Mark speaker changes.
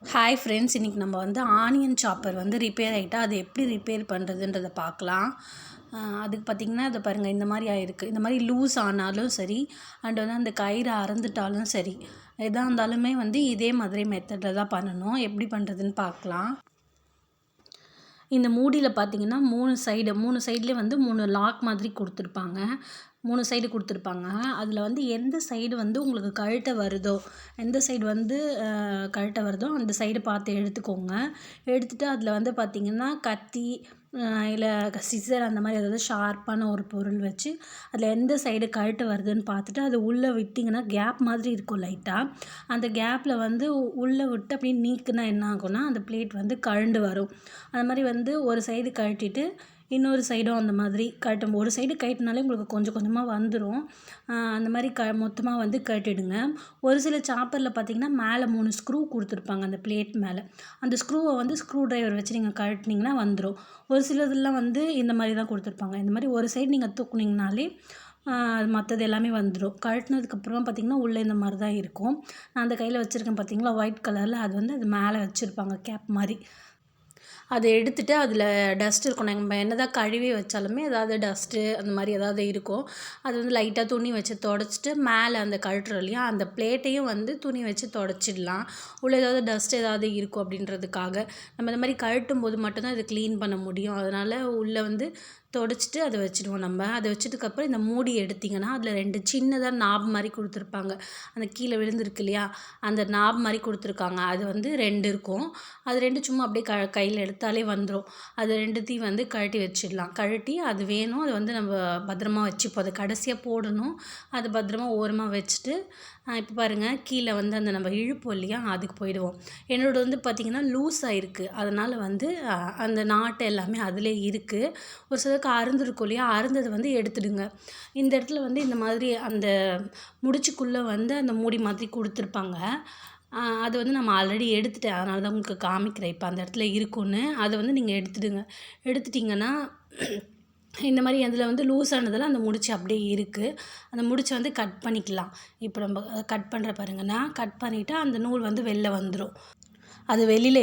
Speaker 1: Hi friends, இன்றைக்கி நம்ம வந்து ஆனியன் சாப்பர் வந்து ரிப்பேர் ஆகிட்டா அது எப்படி ரிப்பேர் பண்ணுறதுன்றதை பார்க்கலாம். அதுக்கு பார்த்திங்கன்னா இதை பாருங்கள், இந்த மாதிரி ஆகிருக்கு. இந்த மாதிரி லூஸ் ஆனாலும் சரி, அண்ட் வந்து அந்த கயிறு அறுந்துட்டாலும் சரி, எதாக இருந்தாலுமே வந்து இதே மாதிரி மெத்தடில் தான் பண்ணணும். எப்படி பண்ணுறதுன்னு பார்க்கலாம். இந்த மூடியில் பார்த்திங்கன்னா 3 சைட்லேயே வந்து 3 லாக் மாதிரி கொடுத்துருப்பாங்க. 3 சைடு கொடுத்துருப்பாங்க. அதில் வந்து எந்த சைடு வந்து உங்களுக்கு கழட்ட வருதோ, எந்த சைடு வந்து கழட்ட வருதோ அந்த சைடு பார்த்து எடுத்துக்கோங்க. எடுத்துகிட்டு அதில் வந்து பார்த்திங்கன்னா கத்தி இல்லை சிசர் அந்த மாதிரி ஏதாவது ஷார்ப்பான ஒரு பொருள் வச்சு அதில் எந்த சைடு கழட்ட வருதுன்னு பார்த்துட்டு அது உள்ளே விட்டிங்கன்னா கேப் மாதிரி இருக்கும் லைட்டாக. அந்த கேப்பில் வந்து உள்ளே விட்டு அப்படியே நீக்குனா என்ன ஆகும்னா அந்த பிளேட் வந்து கழண்டு வரும். அந்த மாதிரி வந்து ஒரு சைடு கழட்டிட்டு இன்னொரு சைடும் அந்த மாதிரி கழட்டும். ஒரு சைடு கழட்டினாலே உங்களுக்கு கொஞ்சம் கொஞ்சமாக வந்துடும். அந்த மாதிரி மொத்தமாக வந்து கழட்டிடுங்க. ஒரு சில சாப்பரில் பார்த்திங்கன்னா மேலே 3 ஸ்க்ரூ கொடுத்துருப்பாங்க அந்த பிளேட் மேலே. அந்த ஸ்க்ரூவை வந்து ஸ்க்ரூ ட்ரைவர் வச்சு நீங்கள் கழட்டினீங்கன்னா வந்துடும். ஒரு சிலதெல்லாம் வந்து இந்த மாதிரி தான் கொடுத்துருப்பாங்க. இந்த மாதிரி ஒரு சைடு நீங்கள் தூக்குனிங்கனாலே மற்றது எல்லாமே வந்துடும். கழட்டினதுக்கப்புறமா பார்த்திங்கன்னா உள்ளே இந்த மாதிரி தான் இருக்கும். நான் அந்த கையில் வச்சுருக்கேன் பார்த்திங்களா, ஒயிட் கலரில். அது வந்து அது மேலே வச்சுருப்பாங்க கேப் மாதிரி. அதை எடுத்துகிட்டு அதில் டஸ்ட் இருக்கும். நம்ம என்ன தான் கழுவி வச்சாலுமே ஏதாவது டஸ்ட்டு அந்த மாதிரி ஏதாவது இருக்கும். அது வந்து லைட்டாக துணி வச்சு தொடச்சிட்டு மேலே அந்த கழட்டுறோம் இல்லையா, அந்த பிளேட்டையும் வந்து துணி வச்சு தொடச்சிடலாம். உள்ளே ஏதாவது டஸ்ட் ஏதாவது இருக்கும் அப்படின்றதுக்காக. நம்ம இந்த மாதிரி கழட்டும் போது மட்டும்தான் இதை க்ளீன் பண்ண முடியும். அதனால் உள்ளே வந்து தொடச்சிட்டு அதை வச்சுடுவோம். அதை வச்சதுக்கப்புறம் இந்த மூடி எடுத்திங்கன்னா அதில் 2 சின்னதாக நாப் மாதிரி கொடுத்துருப்பாங்க. அந்த கீழே விழுந்திருக்கு இல்லையா, அந்த நாப் மாதிரி கொடுத்துருக்காங்க. அது வந்து 2 இருக்கும். அது 2 சும்மா அப்படியே கையில் எடுத்தாலே வந்துடும். அது 2த்தையும் வந்து கழட்டி வச்சிடலாம். கழட்டி அது வேணும், அது வந்து நம்ம பத்திரமா வச்சுப்போம். அதை கடைசியாக போடணும். அது பத்திரமா ஓரமாக வச்சுட்டு இப்போ பாருங்கள், கீழே வந்து அந்த நம்ம இழுப்போம் இல்லையா, அதுக்கு போயிடுவோம். என்னோடது வந்து பார்த்திங்கன்னா லூஸ் ஆகிருக்கு. அதனால் வந்து அந்த நாட்டு எல்லாமே அதிலே இருக்குது. ஒரு சிலருக்கு அறுந்துருக்கும் இல்லையா, அறுந்தது வந்து எடுத்துடுங்க. இந்த இடத்துல வந்து இந்த மாதிரி அந்த முடிச்சுக்குள்ளே வந்து அந்த மூடி மாதிரி கொடுத்துருப்பாங்க. அது வந்து நம்ம ஆல்ரெடி எடுத்துட்டேன். அதனால தான் உங்களுக்கு காமிக்கிறேன். இப்போ அந்த இடத்துல இருக்குன்னு அதை வந்து நீங்கள் எடுத்துடுங்க. எடுத்துட்டிங்கன்னா இந்த மாதிரி அதில் வந்து லூஸ் ஆனதில் அந்த முடிச்சு அப்படியே இருக்குது. அந்த முடிச்சை வந்து கட் பண்ணிக்கலாம். இப்போ நம்ம கட் பண்ணுற பாருங்கன்னா, கட் பண்ணிவிட்டு அந்த நூல் வந்து வெளில வந்துடும். அது வெளியில்